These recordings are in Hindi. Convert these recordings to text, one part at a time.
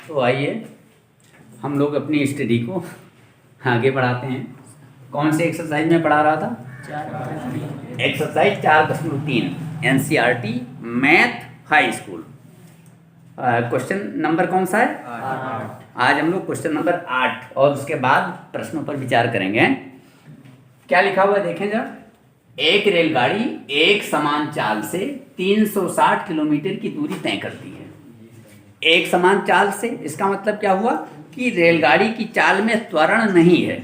तो आइए हम लोग अपनी स्टडी को आगे बढ़ाते हैं। कौन से एक्सरसाइज में पढ़ा रहा था? Exercise 4.3 NCERT math high school. Question number कौन सा है? 8। आज हम लोग क्वेश्चन नंबर 8 और उसके बाद प्रश्नों पर विचार करेंगे। क्या लिखा हुआ है देखें जरा। एक रेलगाड़ी एक समान चाल से 360 किलोमीटर की दूरी तय करती है। एक समान चाल से, इसका मतलब क्या हुआ कि रेलगाड़ी की चाल में त्वरण नहीं है,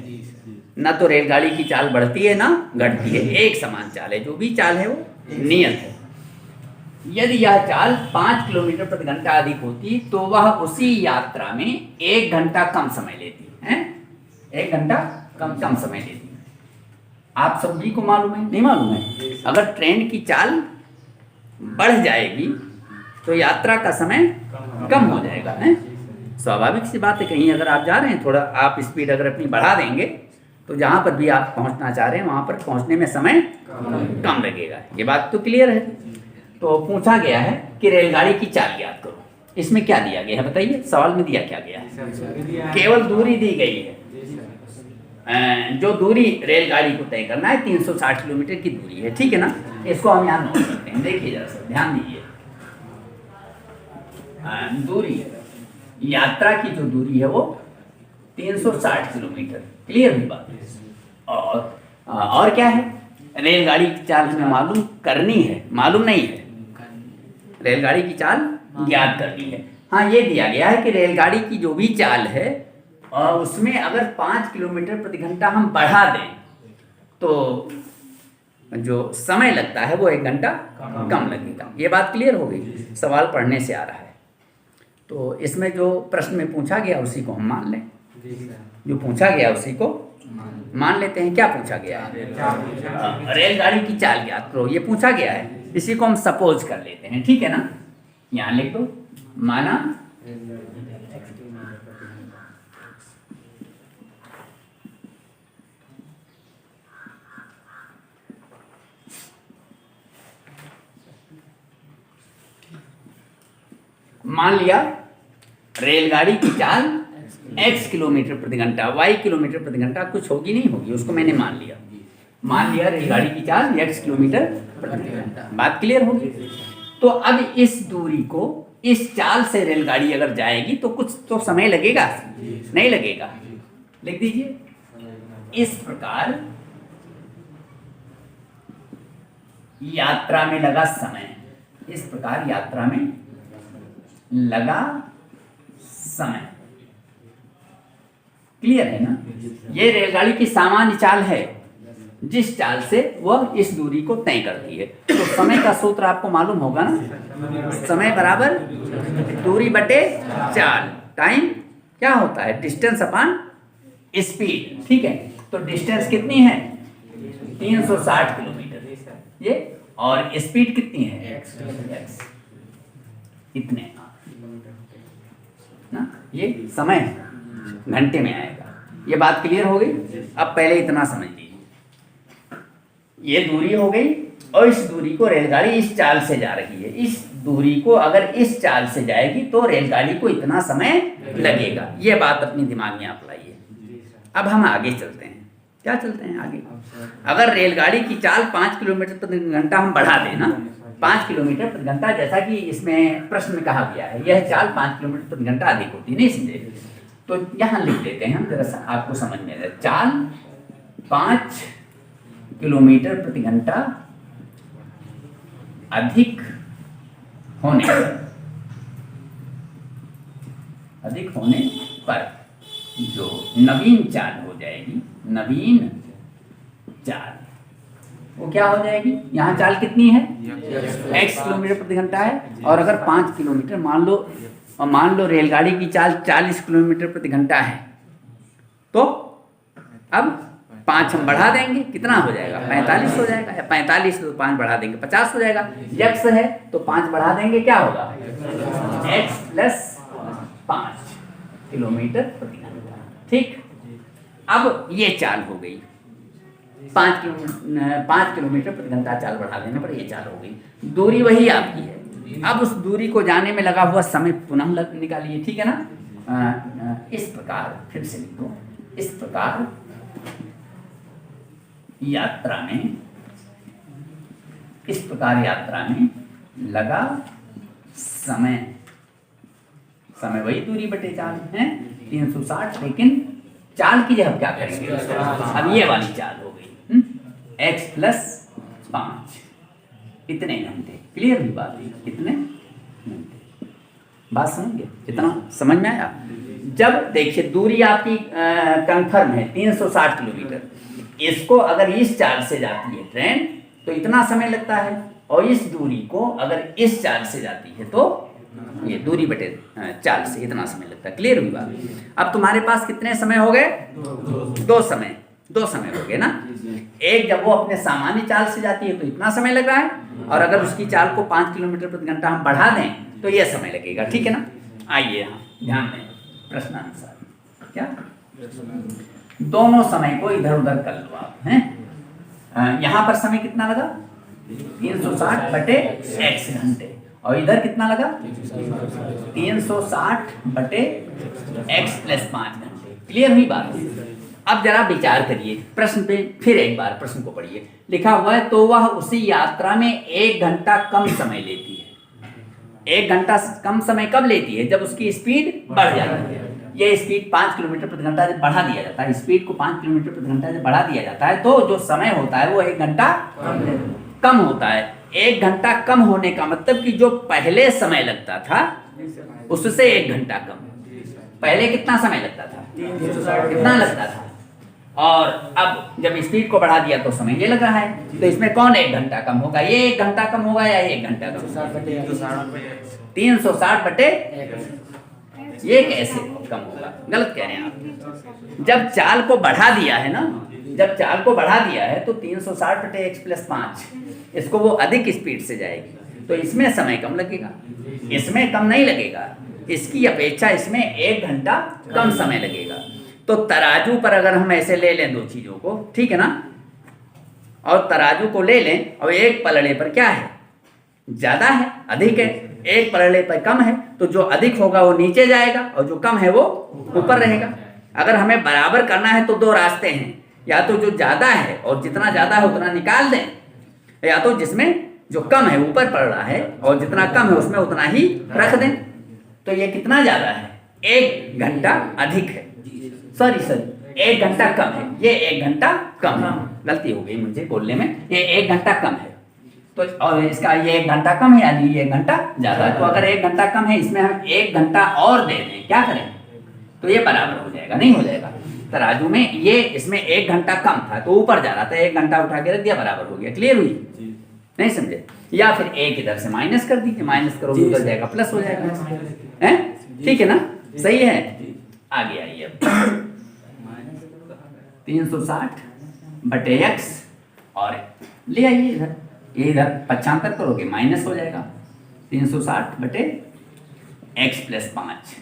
ना तो रेलगाड़ी की चाल बढ़ती है ना घटती है, एक समान चाल है, जो भी चाल है वो नियत है। यदि यह चाल 5 किलोमीटर प्रति घंटा अधिक होती तो वह उसी यात्रा में 1 घंटा कम समय लेती है। 1 घंटा कम समय लेती है। आप सभी को मालूम है? नहीं मालूम है? अगर ट्रेन की चाल बढ़ जाएगी तो यात्रा का समय कम हो जाएगा। है स्वाभाविक सी बात है। कहीं अगर आप जा रहे हैं, थोड़ा आप स्पीड अगर अपनी बढ़ा देंगे तो जहाँ पर भी आप पहुँचना चाह रहे हैं वहाँ पर पहुँचने में समय कम लगेगा। ये बात तो क्लियर है। तो पूछा गया है कि रेलगाड़ी की चाल ज्ञात करो। इसमें क्या दिया गया है बताइए? सवाल में दिया क्या गया है? केवल दूरी दी गई है। जो दूरी रेलगाड़ी को तय करना है 360 किलोमीटर की दूरी है, ठीक है ना। इसको हम यहाँ नोट करते हैं। देखिए जरा सर, ध्यान दीजिए। दूरी, यात्रा की जो दूरी है वो 360 किलोमीटर। क्लियर हुई बात? और क्या है? रेलगाड़ी की चाल हमें मालूम करनी है, मालूम नहीं है। रेलगाड़ी की चाल ज्ञात करनी है। हाँ, ये दिया गया है कि रेलगाड़ी की जो भी चाल है और उसमें अगर 5 किलोमीटर प्रति घंटा हम बढ़ा दें तो जो समय लगता है वो 1 घंटा कम लगेगा। ये बात क्लियर हो गई? सवाल पढ़ने से आ रहा है। तो इसमें जो प्रश्न में पूछा गया उसी को हम मान लें। जो पूछा गया उसी को मान लेते हैं। क्या पूछा गया है? रेलगाड़ी की चाल ज्ञात करो, ये पूछा गया है। इसी को हम सपोज कर लेते हैं, ठीक है ना। यहाँ लिख दो, माना मान लिया रेलगाड़ी की चाल x किलोमीटर प्रति घंटा, y किलोमीटर प्रति घंटा, कुछ होगी नहीं होगी, उसको मैंने मान लिया रेलगाड़ी की चाल x किलोमीटर प्रति घंटा। बात क्लियर होगी? तो अब इस दूरी को, इस चाल से रेलगाड़ी अगर जाएगी तो कुछ तो समय लगेगा, नहीं लगेगा? लिख दीजिए। इस प्रकार यात्रा में लगा समय, इस प्रकार यात्रा में लगा समय। क्लियर है ना? ये रेलगाड़ी की सामान्य चाल है, जिस चाल से वह इस दूरी को तय करती है। तो समय का सूत्र आपको मालूम होगा ना। समय बराबर दूरी बटे चाल। टाइम क्या होता है? डिस्टेंस अपॉन स्पीड, ठीक है। तो डिस्टेंस कितनी है? 360 किलोमीटर ये, और स्पीड कितनी है? x। इतने ना, ये समय घंटे में आएगा। ये बात क्लियर हो गई? अब पहले इतना समझ लीजिए। ये दूरी हो गई और इस दूरी को रेलगाड़ी इस चाल से जा रही है। इस दूरी को अगर इस चाल से जाएगी तो रेलगाड़ी को इतना समय लगेगा। ये बात अपनी दिमाग में आप लाइए। अब हम आगे चलते हैं। क्या चलते हैं आगे? अगर रेलगाड़ी की चाल 5 किलोमीटर प्रति घंटा हम बढ़ा दें ना, 5 किलोमीटर प्रति घंटा, जैसा कि इसमें प्रश्न में कहा गया है, यह चाल 5 किलोमीटर प्रति घंटा अधिक होती, नहीं समझे? तो यहाँ लिख देते हैं हम, जरा आपको समझ में आए। चाल 5 किलोमीटर प्रति घंटा अधिक होने पर जो नवीन चाल हो जाएगी, नवीन चाल वो क्या हो जाएगी? यहाँ चाल कितनी है? x किलोमीटर प्रति घंटा है। और अगर 5 किलोमीटर मान लो रेलगाड़ी की चाल 40 किलोमीटर प्रति घंटा है, तो अब 5 हम बढ़ा देंगे, कितना हो जाएगा? 45 हो जाएगा। 45 तो 5 बढ़ा देंगे 50 हो जाएगा। x है तो 5 बढ़ा देंगे, क्या होगा? x प्लस 5 किलोमीटर प्रति घंटा, ठीक। अब ये चाल हो गई 5 किलोमीटर प्रति घंटा चाल बढ़ा देने पर ये चाल हो गई। दूरी वही आपकी है। अब उस दूरी को जाने में लगा हुआ समय पुनः निकालिए, ठीक है ना। इस प्रकार, फिर से लिखो, इस प्रकार यात्रा में, इस प्रकार यात्रा में लगा समय, समय वही दूरी बटे चाल है 360, लेकिन चाल की जगह क्या करेंगे, अब ये वाली चाल हो गई x प्लस 5, इतने घंटे। क्लियर हुई बात है, कितने घंटे, बात समझिए, इतना समझ में आया। जब देखिए दूरी आपकी कंफर्म है 360 किलोमीटर, इसको अगर इस चाल से जाती है ट्रेन तो इतना समय लगता है, और इस दूरी को अगर इस चाल से जाती है तो ये दूरी बटे चाल से इतना समय लगता है। क्लियर हुई बात। अब तुम्हारे पास कितने समय हो गए, दो समय हो गए ना। एक जब वो अपने सामान्य चाल से जाती है तो इतना समय लग रहा है, और अगर उसकी चाल को 5 किलोमीटर प्रति घंटा हम बढ़ा दें तो ये समय लगेगा। ठीक है ना। आइए यहाँ ध्यान दें, प्रश्नानुसार क्या, दोनों समय को इधर उधर कर लो आप हैं। यहाँ पर समय कितना लगा 360 बटे x घंटे, और इधर कितना लगा 360 बटे x प्लस 5 घंटे। क्लियर हुई बात। अब जरा विचार करिए प्रश्न पे, फिर एक बार प्रश्न को पढ़िए। लिखा हुआ है तो वह उसी यात्रा में 1 घंटा कम समय लेती है। 1 घंटा कम समय कब लेती है, जब उसकी स्पीड बढ़ जाती है। ये स्पीड 5 किलोमीटर प्रति घंटा जब बढ़ा दिया जाता है, स्पीड को 5 किलोमीटर प्रति घंटा जब बढ़ा दिया जाता है तो जो समय होता है वो 1 घंटा कम होता है। 1 घंटा कम होने का मतलब कि जो पहले समय लगता था उससे 1 घंटा कम। पहले कितना समय लगता था, कितना लगता था, और अब जब स्पीड को बढ़ा दिया तो समय ये लग रहा है। तो इसमें कौन 1 घंटा कम होगा, ये 1 घंटा कम होगा या 1 घंटा कम, 360 बटे, ये कैसे कम होगा, गलत कह रहे हैं आप। जब चाल को बढ़ा दिया है ना, जब चाल को बढ़ा दिया है तो 360 बटे x प्लस 5, इसको वो अधिक स्पीड से जाएगी तो इसमें समय कम लगेगा, इसमें कम नहीं लगेगा। इसकी अपेक्षा इसमें 1 घंटा कम समय लगेगा। तो तराजू पर अगर हम ऐसे ले लें दो चीज़ों को, ठीक है ना, और तराजू को ले लें और एक पलड़े पर क्या है, ज़्यादा है, अधिक है, एक पलड़े पर कम है, तो जो अधिक होगा वो नीचे जाएगा और जो कम है वो ऊपर रहेगा। अगर हमें बराबर करना है तो 2 रास्ते हैं, या तो जो ज़्यादा है और जितना ज़्यादा है उतना निकाल दें, या तो जिसमें जो कम है ऊपर पड़ रहा है और जितना कम है उसमें उतना ही रख दें। तो ये कितना ज़्यादा है, 1 घंटा अधिक है, सॉरी 1 घंटा कम है, ये 1 घंटा कम है। गलती हो गई मुझे बोलने में, ये 1 घंटा कम है। तो और इसका ये 1 घंटा कम है यानी ये 1 घंटा ज़्यादा है। तो अगर 1 घंटा कम है इसमें हम 1 घंटा और दे दें, क्या करें, तो ये बराबर हो जाएगा, नहीं हो जाएगा। तराजू में ये इसमें 1 घंटा कम था तो ऊपर जा रहा था, 1 घंटा उठा के रख दिया, बराबर हो गया। क्लियर हुई, नहीं समझे। या फिर 1 इधर से माइनस कर दीजिए, माइनस करोगे उधर जाएगा प्लस हो जाएगा, हैं, ठीक है ना, सही है। आगे आइए, 360 बटे x और ले आइए इधर, ये इधर पक्षांतर करोगे माइनस हो जाएगा, 360 बटे x प्लस 5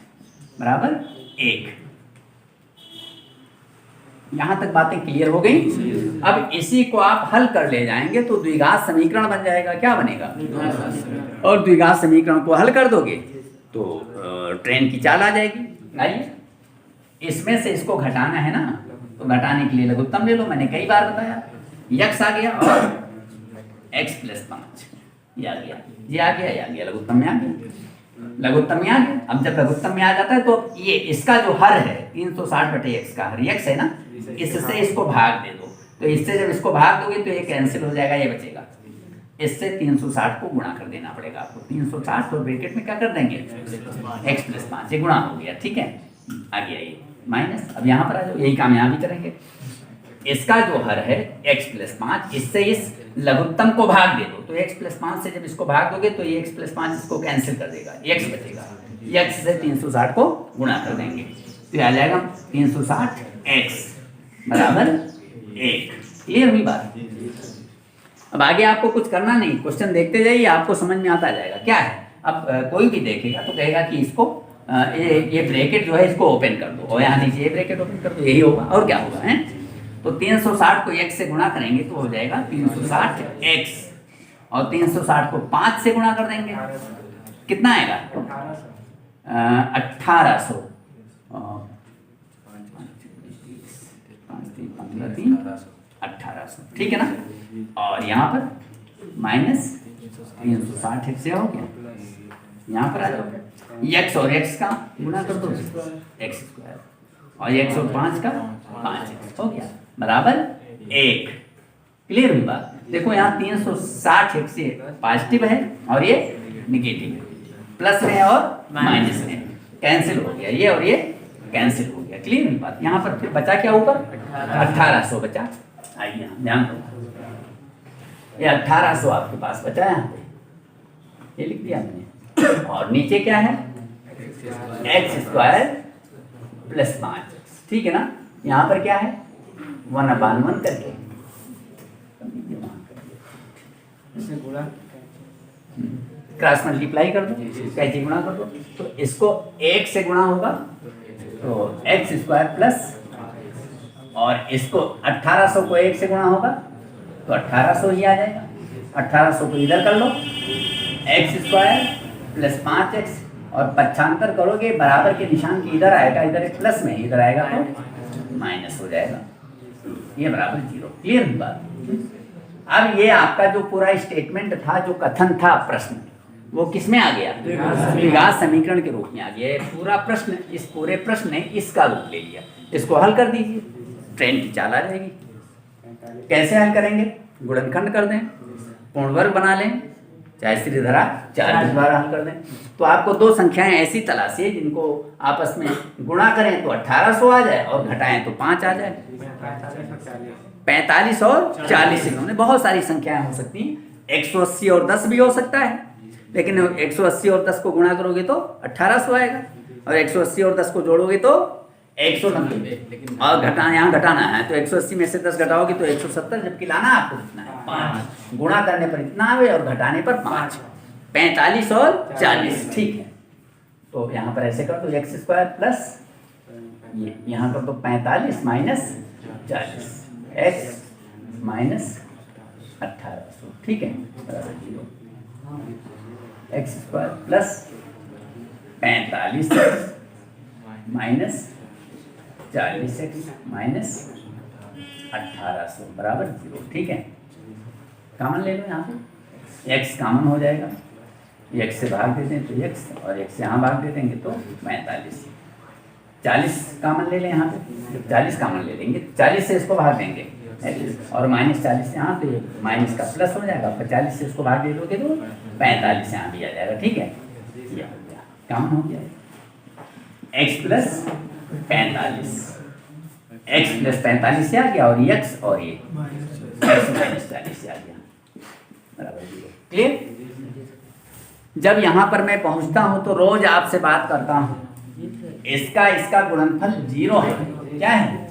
बराबर 1। यहां तक बातें क्लियर हो गई। अब इसी को आप हल कर ले जाएंगे तो द्विघात समीकरण बन जाएगा। क्या बनेगा, और द्विघात समीकरण को हल कर दोगे तो ट्रेन की चाल आ जाएगी। आइए, इसमें से इसको घटाना है ना, तो घटाने के लिए लघुत्तम ले लो, मैंने कई बार बताया। x आ गया और x प्लस 5 ये आ गया, ये आ गया, ये आ गया, लघुत्तम में आ गया, लघुत्तम में आ गया। अब जब लघुत्तम में आ जाता है तो ये इसका जो हर है 360 बटे x का हर, x है ना, इससे इसको भाग दे दो, तो इससे जब इसको भाग दोगे तो ये कैंसिल हो जाएगा, ये बचेगा। इससे 360 को गुणा कर देना पड़ेगा आपको, 360 और ब्रैकेट में क्या कर देंगे x प्लस 5, ये गुणा हो गया, ठीक है। आगे आइए माइनस, अब यहाँ पर आ जाओ, यही काम यहाँ भी करेंगे। इसका जो हर है x प्लस 5, इससे इस लघुत्तम को भाग दे दो, तो x प्लस 5 से जब इसको भाग दोगे तो ये x प्लस 5 इसको कैंसिल कर देगा, x बचेगा, x से 360 को गुणा कर देंगे तो आ जाएगा 360x बराबर 1। क्लियर हुई बात। अब आगे आपको कुछ करना नहीं, क्वेश्चन देखते जाइए, आपको समझ में आता जाएगा क्या है। अब कोई भी देखेगा तो कहेगा कि इसको ये ब्रैकेट जो है इसको ओपन कर दो, और यहाँ नीचे ये ब्रैकेट ओपन कर दो, यही होगा और क्या होगा, है। तो 360 को x से गुणा करेंगे तो हो जाएगा 360x, और 360 को 5 से गुणा कर देंगे, कितना आएगा 1800, 3 1800, ठीक है ना। और यहाँ पर माइनस 360 से हो गया, यहाँ पर आ जाओ, x और x का गुणा कर दो x² और x और 5 का 5x हो गया बराबर 1। क्लियर हुई बात। देखो यहाँ 360 x से पॉजिटिव है और ये निगेटिव है, प्लस में और माइनस में कैंसिल हो गया, ये और ये कैंसिल हो गया। क्लियर हुई बात। यहाँ पर फिर बचा क्या ऊपर 1800 बचा। आइए हम ध्यान दो, ये 1800 आपके पास बचा है, यहाँ पे ये लिख दिया हमने। और नीचे क्या है x² प्लस 5x, ठीक है ना। यहाँ पर क्या है 1/1 करके क्रॉस मल्टीप्लाई कर दो, कैसे गुणा कर दो, तो इसको 1 से गुणा होगा तो x² प्लस, और इसको 1800 को 1 से गुणा होगा तो 1800 ही आ जाएगा। 1800 को इधर कर लो, x² प्लस 5x, और पक्षांतर करोगे बराबर के निशान की इधर आएगा, इधर एक प्लस में, इधर आएगा तो माइनस हो जाएगा, ये बराबर 0। क्लियर हुई बात। अब ये आपका जो पूरा स्टेटमेंट था, जो कथन था प्रश्न, वो किस में आ गया, द्विघात समीकरण के रूप में आ गया। पूरा प्रश्न, इस पूरे प्रश्न ने इसका रूप ले लिया। इसको हल कर दीजिए, ट्रेन की चाल आ जाएगी। कैसे हल करेंगे, गुणनखंड कर दें, पूर्ण वर्ग बना लें, चाहे श्रीधरा 4 के द्वारा हल कर दें। तो आपको दो संख्याएं ऐसी तलाशिए जिनको आपस में गुणा करें तो 1800 आ जाए और घटाएं तो 5 आ जाए। 45 और 40 इन्होंने, बहुत सारी संख्याएं हो सकती हैं, 180 और 10 भी हो सकता है, लेकिन 180 और 10 को गुणा करोगे तो 1800 आएगा, और 180 और 10 को जोड़ोगे तो 190, और यहाँ घटाना है तो 180 में से 10 घटाओगे तो 170, जबकि लाना आपको कितना है 5। गुणा करने पर इतना आवे और घटाने पर 5, 45 और 40, ठीक है। तो यहाँ पर ऐसे कर दो, x² प्लस ये यहाँ कर दो 45 माइनस 40, x माइनस 1800, ठीक है, x² plus 45x minus 40x minus 1800 बराबर 0, ठीक है। कॉमन ले लो, यहाँ पे x कॉमन हो जाएगा, x से भाग देते हैं तो x, और x से यहाँ भाग दे देंगे तो 45। 40 कॉमन ले लें, यहाँ पे 40 कॉमन ले लेंगे, 40 से इसको भाग देंगे और माइनस 40 यहाँ, तो ये माइनस का प्लस हो जाएगा, 40 से इसको भाग दे दोगे तो 45 यहाँ भी आ जाएगा, ठीक है। ये हो गया, कॉमन हो गया, x प्लस 45, x प्लस 45 से आ गया, और x और ये x माइनस 40 से आ गया बराबर 0। क्लियर। जब यहाँ पर मैं पहुँचता हूँ तो रोज आपसे बात करता हूँ, इसका गुणनफल 0 है, क्या है,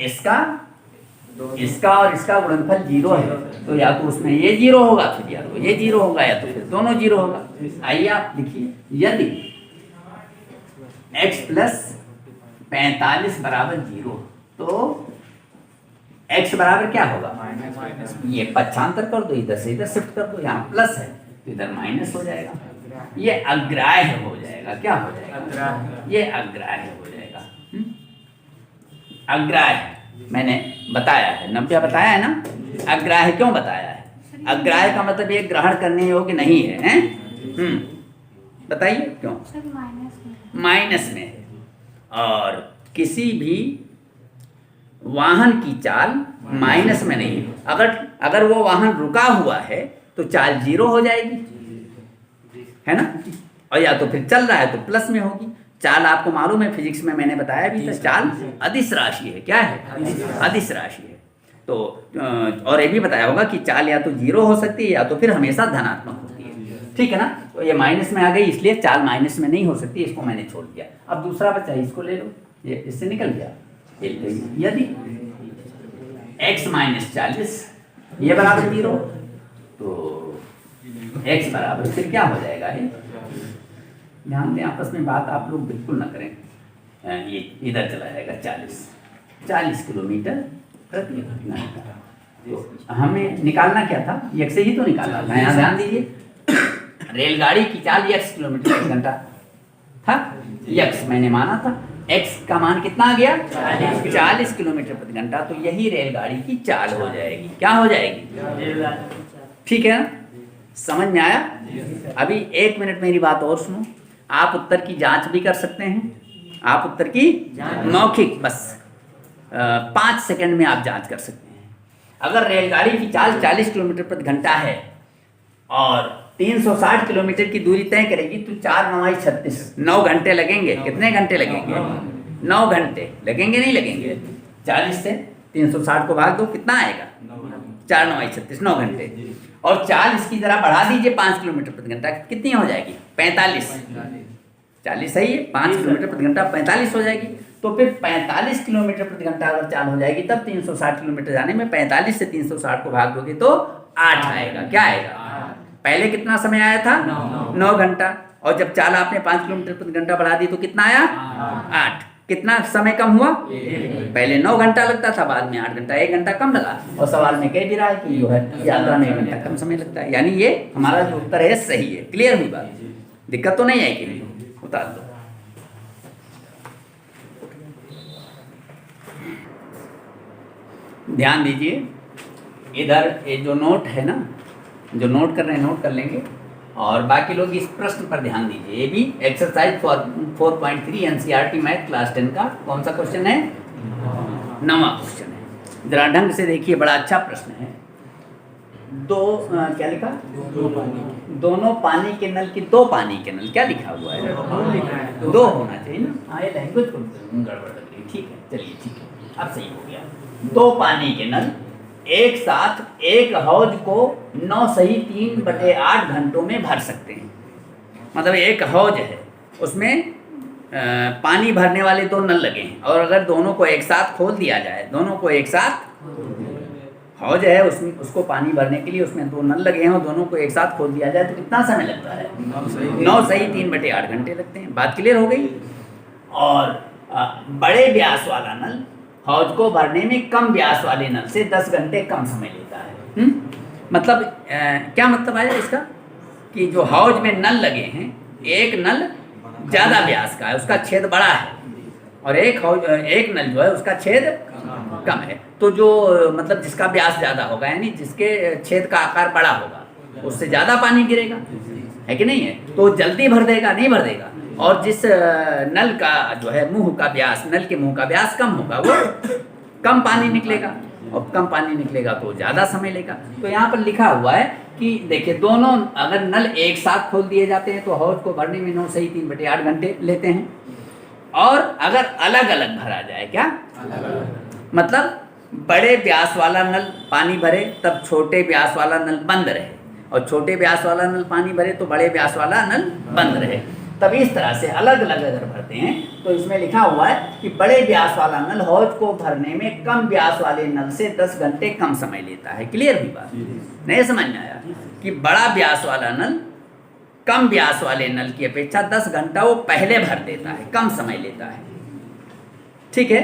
इसका और इसका गुणनफल 0 है, तो या तो उसमें ये 0 होगा, फिर या तो ये 0 होगा, या तो फिर दोनों 0 होगा। आइए आप लिखिए, यदि x प्लस 45 बराबर 0, तो x बराबर क्या होगा, ये पक्षांतर कर दो, इधर से इधर शिफ्ट कर दो, यहाँ प्लस है तो इधर माइनस हो जाएगा, ये अग्राह्य हो जाएगा। क्या हो जाएगा, ये अग्राह्य हो जाएगा। अग्राह्य मैंने बताया है, 90 बताया है ना। अग्राह्य क्यों बताया है, अग्राह्य का मतलब ये ग्रहण करने योग्य नहीं है, हैं? बताइए क्यों, माइनस में है, और किसी भी वाहन की चाल माइनस में नहीं है। अगर वो वाहन रुका हुआ है तो चाल 0 हो जाएगी, है ना, और या तो फिर चल रहा है तो प्लस में होगी। चाल आपको मालूम है, फिजिक्स में मैंने बताया भी था, चाल अदिश राशि है। क्या है, अदिश राशि है। तो और ये भी बताया होगा कि चाल या तो 0 हो सकती है या तो फिर हमेशा धनात्मक होती है, ठीक है ना। तो ये माइनस में आ गई, इसलिए चाल माइनस में नहीं हो सकती, इसको मैंने छोड़ दिया। अब दूसरा बच्चा, इसको ले लो, ये इससे निकल गया। यदि x माइनस 40 ये बराबर 0, तो x बराबर फिर क्या हो जाएगा, ये ध्यान दें, आपस में बात आप लोग बिल्कुल ना करें। ये इधर चला जाएगा 40 किलोमीटर प्रति घंटा। तो हमें निकालना क्या था, x से ही तो निकालना था। यहाँ ध्यान दीजिए, रेलगाड़ी की चाल x किलोमीटर प्रति घंटा था, x मैंने माना था, x का मान कितना आ गया 40 किलोमीटर प्रति घंटा। तो यही रेलगाड़ी की चाल हो जाएगी। क्या हो जाएगी? ठीक है ना, समझ में आया? अभी 1 मिनट मेरी बात और सुनो। आप उत्तर की जांच भी कर सकते हैं। आप उत्तर की मौखिक बस 5 सेकंड में आप जांच कर सकते हैं। अगर रेलगाड़ी की चाल 40 किलोमीटर प्रति घंटा है और 360 किलोमीटर की दूरी तय करेगी तो 4 9 36 9 घंटे लगेंगे। कितने घंटे लगेंगे? 9 घंटे लगेंगे। नहीं लगेंगे? 40 से 360 को भाग दो, कितना आएगा? 4 9 36 9 घंटे। और चाल इसकी जरा बढ़ा दीजिए 5 किलोमीटर प्रति घंटा, कितनी हो जाएगी? 45। 40 सही है, 5 किलोमीटर प्रति घंटा 45 हो जाएगी। तो फिर 45 किलोमीटर प्रति घंटा अगर चाल हो जाएगी तब 360 किलोमीटर जाने में 45 से 360 को भाग दोगे तो 8 आएगा। क्या आएगा? पहले कितना समय आया था? 9 घंटा। और जब चाल आपने 5 किलोमीटर प्रति घंटा बढ़ा दी तो कितना आया? 8। कितना समय कम हुआ? पहले 9 घंटा लगता था, बाद में 8 घंटा, 1 घंटा कम लगा। और सवाल में कह भी रहा है कि जो है यात्रा में 1 घंटा कम समय लगता है। यानी ये हमारा जो उत्तर है सही है। क्लियर हुई बात? दिक्कत तो नहीं आएगी? उतार दो। ध्यान दीजिए, इधर ये जो नोट है ना, जो नोट कर रहे हैं नोट कर लेंगे, और बाकी लोग इस प्रश्न पर ध्यान दीजिए। ये भी एक्सरसाइज 4.3 एनसीईआरटी मैथ क्लास 10 का कौन सा क्वेश्चन है? 9वां क्वेश्चन है। जरा ढंग से देखिए, बड़ा अच्छा प्रश्न है। क्या लिखा? दोनों पानी के नल की, 2 पानी के नल, क्या लिखा हुआ है? 2 होना चाहिए ना। हाँ, ये लैंग्वेज को गड़बड़ लग रही। ठीक है, चलिए ठीक है, अब सही हो गया। 2 पानी के नल एक साथ एक हौज को 9 सही 3/8 घंटों में भर सकते हैं। मतलब एक हौज है, उसमें पानी भरने वाले 2 नल लगे हैं, और अगर दोनों को एक साथ खोल दिया जाए, दोनों को एक साथ, हौज है उसमें, उसको पानी भरने के लिए उसमें 2 नल लगे हैं और दोनों को एक साथ खोल दिया जाए तो कितना समय लगता है? 9 सही 3/8 घंटे लगते हैं। बात क्लियर हो गई? और बड़े व्यास वाला नल हौज को भरने में कम व्यास वाले नल से 10 घंटे कम समय लेता है। मतलब क्या मतलब आया इसका? कि जो हौज में नल लगे हैं, एक नल ज़्यादा व्यास का है, उसका छेद बड़ा है, और एक नल जो है उसका छेद कम है। तो जो मतलब जिसका व्यास ज़्यादा होगा, यानी जिसके छेद का आकार बड़ा होगा, उससे ज़्यादा पानी गिरेगा, है कि नहीं है? तो जल्दी भर देगा, नहीं भर देगा। और जिस नल का जो है मुंह का व्यास, नल के मुंह का व्यास कम होगा, वो कम पानी निकलेगा, और कम पानी निकलेगा तो ज़्यादा समय लेगा। तो यहाँ पर लिखा हुआ है कि देखिए, दोनों अगर नल एक साथ खोल दिए जाते हैं तो हौज को भरने में 9 सही 3/8 घंटे लेते हैं। और अगर अलग अलग भरा जाए, क्या मतलब बड़े व्यास वाला नल पानी भरे तब छोटे व्यास वाला नल बंद रहे, और छोटे व्यास वाला नल पानी भरे तो बड़े व्यास वाला नल बंद रहे। तब इस तरह से अलग अलग अगर भरते हैं तो इसमें लिखा हुआ है कि बड़े व्यास वाला नल हौज को भरने में कम व्यास वाले नल से 10 घंटे कम समय लेता है। क्लियर हुई बात? नहीं समझ में आया? कि बड़ा व्यास वाला नल कम व्यास वाले नल की अपेक्षा 10 घंटा वो पहले भर देता है, कम समय लेता है। ठीक है?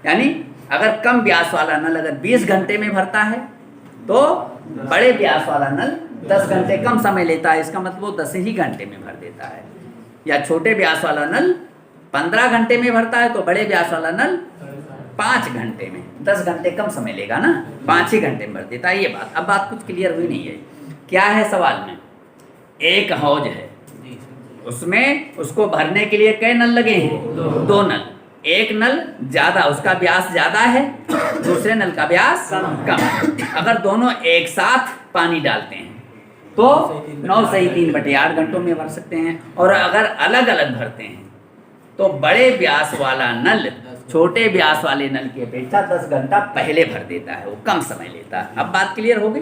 यानी अगर कम व्यास वाला नल अगर 20 घंटे में भरता है तो बड़े व्यास वाला नल 10 घंटे कम समय लेता है। इसका मतलब वो 10 ही घंटे में भर देता है। या छोटे व्यास वाला नल 15 घंटे में भरता है तो बड़े व्यास वाला नल 5 घंटे में, 10 घंटे कम समय लेगा ना, 5 ही घंटे में भर देता है। ये बात, अब बात कुछ क्लियर हुई नहीं है? क्या है सवाल में? एक हौज है, उसमें उसको भरने के लिए कई नल लगे हैं? 2 नल। एक नल ज़्यादा, उसका व्यास ज़्यादा है, दूसरे नल का व्यास कम। अगर दोनों एक साथ पानी डालते हैं तो 9 सही 3/8 घंटों में भर सकते हैं। और अगर अलग अलग भरते हैं तो बड़े व्यास वाला नल छोटे व्यास वाले नल की अपेक्षा 10 घंटा पहले भर देता है, वो कम समय लेता है। अब बात क्लियर हो गई?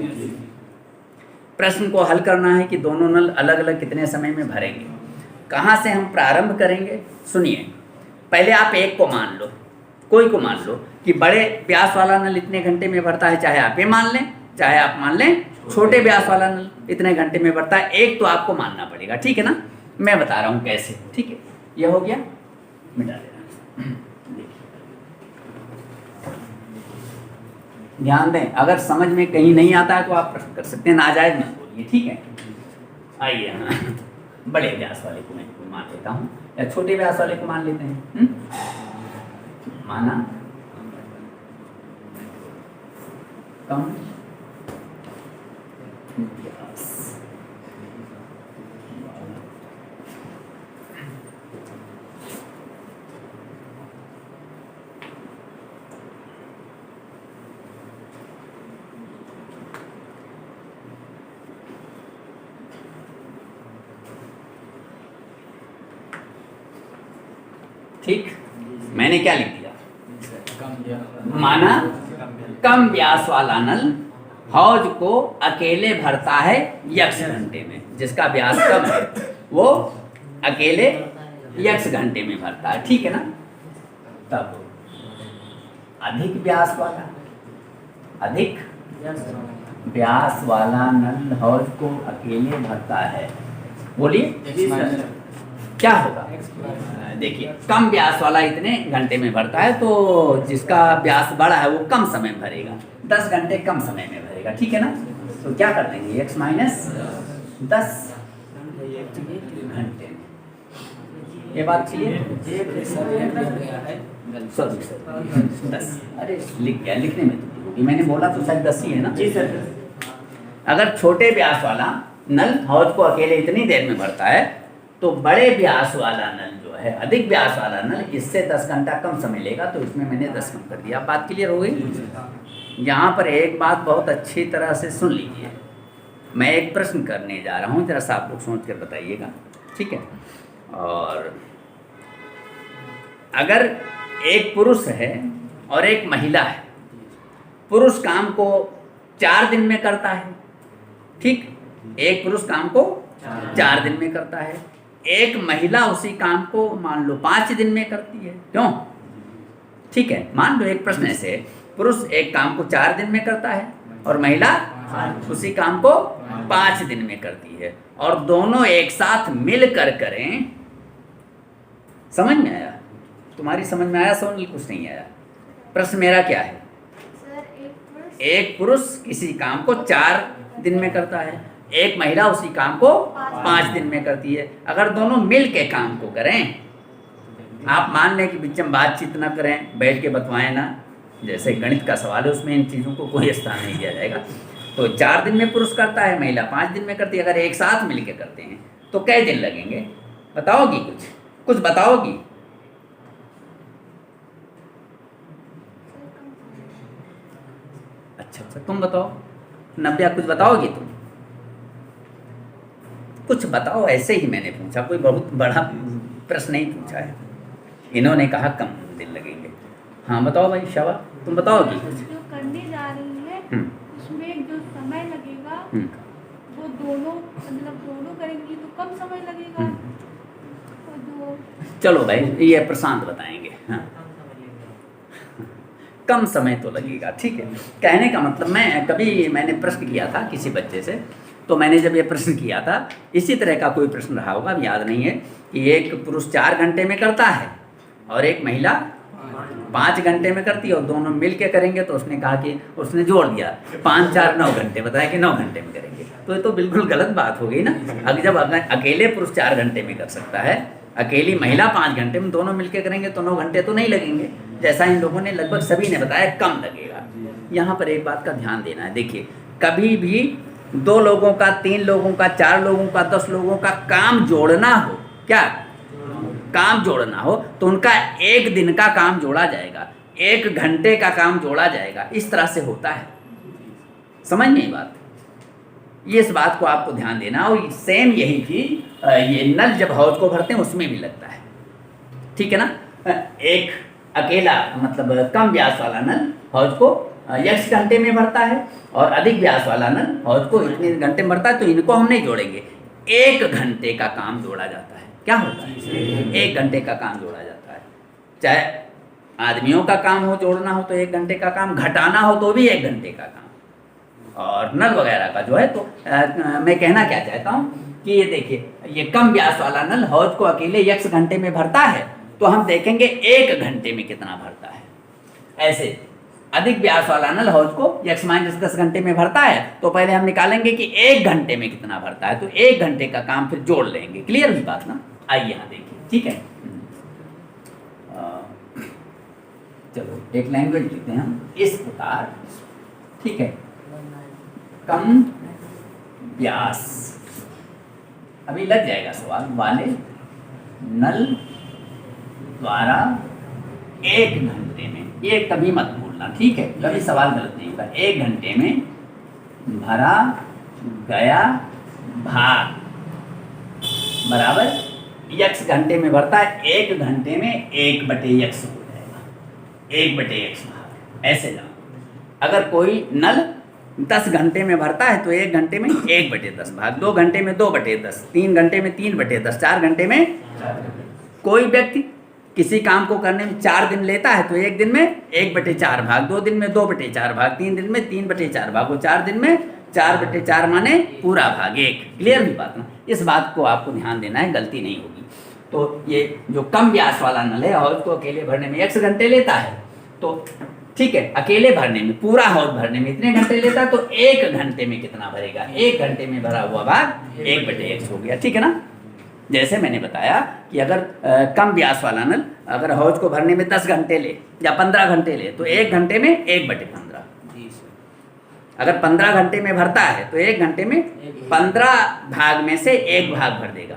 प्रश्न को हल करना है कि दोनों नल अलग अलग कितने समय में भरेंगे। कहाँ से हम प्रारंभ करेंगे? सुनिए, पहले आप एक को मान लो, कोई को मान लो कि बड़े व्यास वाला नल इतने घंटे में भरता है, चाहे आप ये मान लें, चाहे आप मान लें छोटे व्यास वाला नल इतने घंटे में भरता है। एक तो आपको मानना पड़ेगा, ठीक है ना? मैं बता रहा हूँ कैसे। ठीक है, यह हो गया, मिटा देना। ध्यान दें, अगर समझ में कहीं नहीं आता है तो आप प्रश्न कर सकते हैं, नाजायज मत बोलिए, ठीक है? आइए, बड़े व्यास वाले को मैं मान लेता हूँ। या छोटे व्यास वाले को मान लेते हैं। माना कम व्यास ठीक, मैंने क्या लिख दिया? माना कम व्यास वाला नल हौज को अकेले भरता है x घंटे में, जिसका व्यास कम है वो अकेले x घंटे में भरता है, ठीक है ना। तब अधिक व्यास वाला नल हौज को अकेले भरता है, बोलिए क्या होगा? देखिए कम व्यास वाला इतने घंटे में भरता है, तो जिसका व्यास बड़ा है वो कम समय में भरेगा, 10 घंटे कम समय में भरेगा, ठीक है ना। तो क्या कर देंगे, x माइनस 10 घंटे में। ये बात क्लियर? 10, अरे लिख गया, लिखने में तो मैंने बोला तो शायद 10 ही है ना। जी सर। अगर छोटे व्यास वाला नल हौज को अकेले इतनी देर में भरता है, तो बड़े व्यास वाला नल जो है, अधिक व्यास वाला नल, इससे 10 घंटा कम समय लेगा, तो इसमें मैंने 10 कम कर दिया। बात क्लियर हो गई? यहाँ पर एक बात बहुत अच्छी तरह से सुन लीजिए, मैं एक प्रश्न करने जा रहा हूँ, जरा सा आप लोग सोच कर बताइएगा, ठीक है। और अगर एक पुरुष है और एक महिला है, पुरुष काम को 4 दिन में करता है, ठीक, एक पुरुष काम को 4 दिन में करता है, एक महिला उसी काम को मान लो 5 दिन में करती है, क्यों? ठीक है, मान लो एक प्रश्न ऐसे है, पुरुष एक काम को 4 दिन में करता है और महिला उसी काम को 5 दिन में करती है, और दोनों एक साथ मिलकर करें। समझ में आया? तुम्हारी समझ में आया? सोनल कुछ नहीं आया? प्रश्न मेरा क्या है? एक पुरुष किसी काम को 4 दिन में करता है, एक महिला उसी काम को 5 दिन में करती है। अगर दोनों मिल के काम को करें, आप मान लें कि बीच में बातचीत ना करें, बैठ के बतवाएं ना, जैसे गणित का सवाल है उसमें इन चीज़ों को कोई स्थान नहीं दिया जाएगा। तो 4 दिन में पुरुष करता है, महिला 5 दिन में करती है। अगर एक साथ मिल के करते हैं तो कै दिन लगेंगे? बताओगी? कुछ बताओगी? अच्छा, तुम बताओ। नव्या कुछ बताओगी तुम? कुछ बताओ, ऐसे ही मैंने पूछा, कोई बहुत बड़ा प्रश्न नहीं पूछा है। इन्होंने कहा कम दिन लगेंगे। हाँ बताओ भाई शाबा, तुम बताओगी? जो करने जा रही है उसमें जो समय लगेगा वो दोनों करेंगी तो कम समय लगेगा। तो जो चलो भाई ये प्रशांत बताएंगे। हाँ कम समय तो लगेगा, ठीक है। कहने का मतलब मैंने प्रश्न किया था किसी बच्चे से, तो मैंने जब ये प्रश्न किया था, इसी तरह का कोई प्रश्न रहा होगा, अब याद नहीं है, कि एक पुरुष 4 घंटे में करता है और एक महिला 5 घंटे में करती है, और दोनों मिल के करेंगे। तो उसने कहा कि उसने जोड़ दिया 5 4 9 घंटे, बताया कि 9 घंटे में करेंगे। तो ये तो बिल्कुल गलत बात हो गई ना। जब अकेले पुरुष 4 घंटे में कर सकता है, अकेली महिला 5 घंटे में, दोनों मिलकर करेंगे तो 9 घंटे तो नहीं लगेंगे, जैसा इन लोगों ने लगभग सभी ने बताया कम लगेगा। यहाँ पर एक बात का ध्यान देना है, देखिए कभी भी 2 लोगों का, 3 लोगों का, 4 लोगों का, 10 लोगों का काम जोड़ना हो, क्या काम जोड़ना हो, तो उनका 1 दिन का काम जोड़ा जाएगा, 1 घंटे का काम जोड़ा जाएगा, इस तरह से होता है। समझ नहीं बात? ये इस बात को आपको ध्यान देना। और सेम यही चीज ये नल जब हौज को भरते हैं उसमें भी लगता है, ठीक है ना। एक अकेला मतलब कम व्यास वाला नल हौज को x घंटे में भरता है, और अधिक व्यास वाला नल हौज को इतने घंटे में भरता है, तो इनको हम नहीं जोड़ेंगे, 1 घंटे का काम जोड़ा जाता है। क्या होता है? 1 घंटे का काम जोड़ा जाता है। चाहे आदमियों का काम हो जोड़ना हो तो 1 घंटे का काम, घटाना हो तो भी 1 घंटे का काम, और नल वगैरह का जो है। तो मैं कहना क्या चाहता हूँ कि ये देखिए, ये कम व्यास वाला नल हौज को अकेले x घंटे में भरता है, तो हम देखेंगे 1 घंटे में कितना भरता है। ऐसे अधिक व्यास वाला नल हौज को x माइनस 10 घंटे में भरता है, तो पहले हम निकालेंगे कि 1 घंटे में कितना भरता है, तो 1 घंटे का काम फिर जोड़ लेंगे। क्लियर हुई बात ना? आइए यहाँ देखिए, ठीक है। चलो एक लैंग्वेज लिखते हैं हम इस प्रकार, ठीक है। कम व्यास, अभी लग जाएगा सवाल, वाले नल द्वारा 1 घंटे में, ये कभी मत भूलना, ठीक है, कभी सवाल गलत नहीं होगा। 1 घंटे में भरा गया भाग बराबर x घंटे में भरता है, 1 घंटे में 1/x हो जाएगा, 1/x भाग, ऐसे जाओ। अगर कोई नल 10 घंटे में भरता है तो 1 घंटे में 1/10 भाग, 2 घंटे में 2/10, 3 घंटे में 3/10, 4 घंटे में। कोई व्यक्ति किसी काम को करने में 4 दिन लेता है तो 1 दिन में 1/4 भाग, 2 दिन में 2/4 भाग, 3 दिन में 3/4 भाग, वो 4 दिन में 4/4 माने पूरा भाग 1। क्लियर हुई बात ना? इस बात को आपको ध्यान देना है, गलती नहीं होगी। तो ये जो कम व्यास वाला नल है हौज को अकेले भरने में x घंटे लेता है, तो ठीक है, अकेले भरने में, पूरा हौज भरने में इतने घंटे लेता है, तो 1 घंटे में कितना भरेगा? 1 घंटे में भरा हुआ भाग 1/x हो गया, ठीक है ना। जैसे मैंने बताया कि अगर कम व्यास वाला नल अगर हौज को भरने में 10 घंटे ले या 15 घंटे ले तो 1 घंटे में 1/15। अगर 15 घंटे में भरता है तो 1 घंटे में 15 भाग में से 1 भाग भर देगा,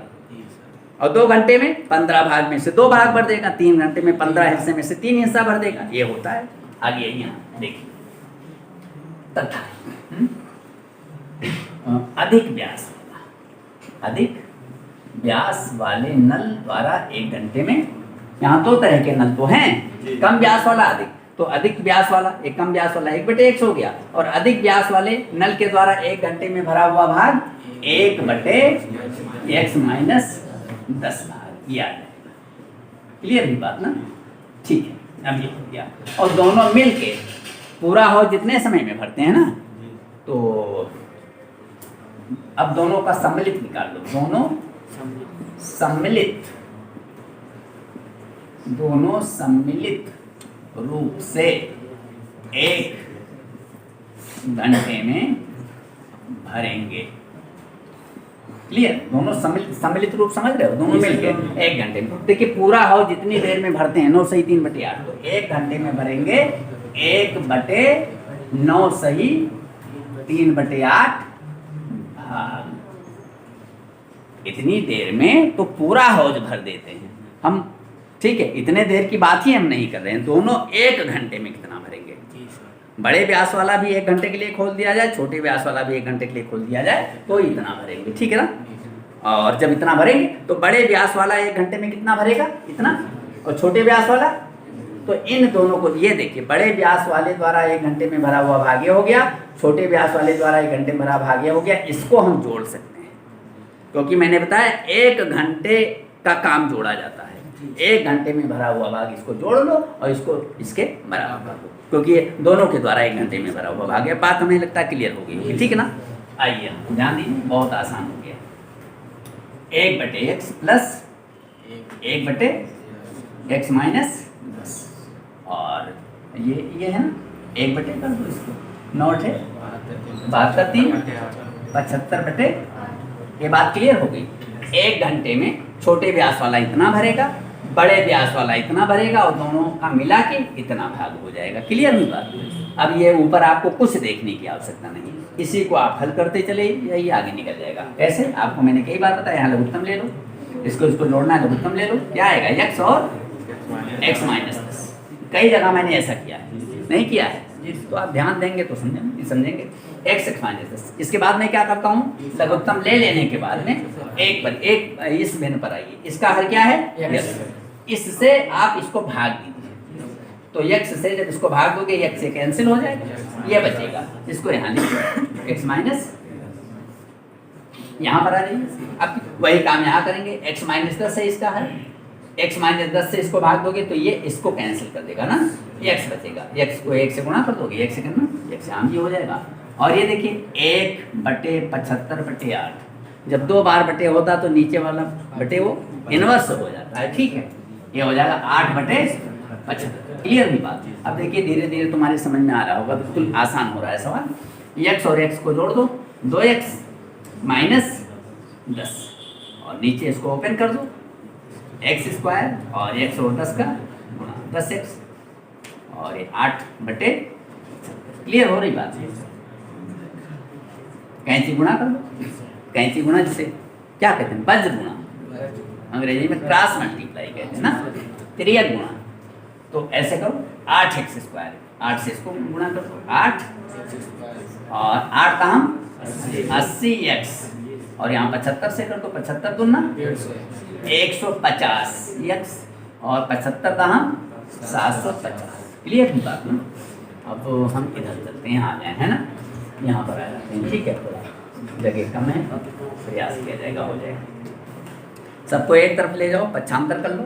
और 2 घंटे में 15 भाग में से 2 भाग भर देगा, 3 घंटे में 15 हिस्से में से 3 हिस्सा भर देगा। ये होता है। आगे यहाँ देखिए, तथा अधिक व्यास वाला, अधिक व्यास वाले नल द्वारा 1 घंटे में, यहाँ 2 तरह के नल तो हैं, कम व्यास वाला, अधिक। तो अधिक व्यास वाला, एक कम व्यास वाला 1/x हो गया, और अधिक व्यास वाले नल के द्वारा 1 घंटे में भरा हुआ भाग 1/x - 10 भाग, ये आ जाएगा। क्लियर हुई बात ना? ठीक है, अब ये हो गया। और दोनों मिलके पूरा हो जितने समय में भरते हैं ना, तो अब दोनों का सम्मिलित निकाल लो, दोनों सम्मिलित रूप से 1 घंटे में भरेंगे। क्लियर? दोनों सम्मिलित रूप समझ रहे हो? दोनों मिलके 1 घंटे में। देखिए पूरा हो जितनी देर में भरते हैं, 9 सही 3/8, तो 1 घंटे में भरेंगे 1/9 सही 3/8 भाग। इतनी देर में तो पूरा हौज भर देते हैं हम, ठीक है। इतने देर की बात ही हम नहीं कर रहे हैं, दोनों 1 घंटे में कितना भरेंगे। बड़े व्यास वाला भी 1 घंटे के लिए खोल दिया जाए, छोटे व्यास वाला भी 1 घंटे के लिए खोल दिया जाए, तो इतना भरेंगे, ठीक है ना। और जब इतना भरेंगे तो बड़े व्यास वाला 1 घंटे में कितना भरेगा, इतना, और छोटे व्यास वाला, तो इन दोनों को ये देखिए, बड़े व्यास वाले द्वारा 1 घंटे में भरा हुआ भाग्य हो गया, छोटे व्यास वाले द्वारा 1 घंटे में भरा भाग्य हो गया। इसको हम जोड़ सकते हैं, क्योंकि मैंने बताया 1 घंटे का काम जोड़ा जाता है। 1 घंटे में भरा हुआ भाग इसको जोड़ लो और इसको इसके बराबर कर दो, क्योंकि ये दोनों के द्वारा 1 घंटे में भरा हुआ भाग है। बात हमें लगता है क्लियर हो गई, ठीक है ना। आइए ध्यान दीजिए, बहुत आसान हो गया। 1/x प्लस 1/x -10, और ये है ना 1/, कर दो इसको, नोट है 72 75/, ये बात क्लियर हो गई। 1 घंटे में छोटे व्यास वाला इतना भरेगा, बड़े व्यास वाला इतना भरेगा, और दोनों का मिला के इतना भाग हो जाएगा। क्लियर हुई बात? अब ये ऊपर आपको कुछ देखने की आवश्यकता नहीं, इसी को आप हल करते चले, यही आगे निकल जाएगा। ऐसे आपको मैंने कई बार बताया, यहाँ लघुत्तम ले लो, इसको जोड़ना है, लघुत्तम ले लो, क्या आएगा, x और x - 10। कई जगह मैंने ऐसा किया है, नहीं किया है तो आप ध्यान देंगे तो समझेंगे। x - 10, इसके बाद मैं क्या करता हूँ, लघुत्तम ले लेने के बाद में एक पर एक इस भिन्न पर आइए, इसका हल क्या है, इससे आप इसको भाग दीजिए, तो x से जब इसको भाग दोगे x से कैंसिल हो जाएगा, ये बचेगा। इसको यहाँ लिखिए, x माइनस, यहाँ पर आ जाइए। अब वही काम यहाँ करेंगे, x - 10 है इसका हल, x - 10 से इसको भाग दोगे तो ये इसको कैंसिल कर देगा ना, x बचेगा, x को 1 से गुणा कर दोगे, 1 से करना, x से आम ही हो जाएगा। और ये देखिए 1/75/8, जब 2 बार बटे होता तो नीचे वाला बटे वो इनवर्स हो जाता है, ठीक है। ये हो जाएगा 8/75। क्लियर हुई बात? अब देखिए धीरे धीरे तुम्हारे समझ में आ रहा होगा, बिल्कुल आसान हो रहा है सवाल। x और x को जोड़ दो, 2x - 10, और नीचे इसको ओपन कर दो, एक्स स्क्वायर और एक्स और 10 का गुणा 10x और ये 8/। क्लियर हो रही बात? कैंची गुणा कर लो, कैंची गुणा जिसे क्या कहते हैं, वज्र गुणा, अंग्रेजी में क्रॉस मल्टीप्लाई कहते हैं ना, त्रियक गुणा। तो ऐसे करो 8x स्क्वायर, 8 से इसको गुणा करो 8 और 8 का हम 80x और यहाँ 75 से कर दो, 75 दूना 150x और 75 का हम 750। क्लियर की बात ना? अब हम इधर चलते हैं, आ जाए है ना, यहाँ पर आ जाते हैं। ठीक है, थोड़ा जगह कम है, प्रयास किया जाएगा, हो जाएगा। सबको एक तरफ ले जाओ, पक्षांतर कर लो।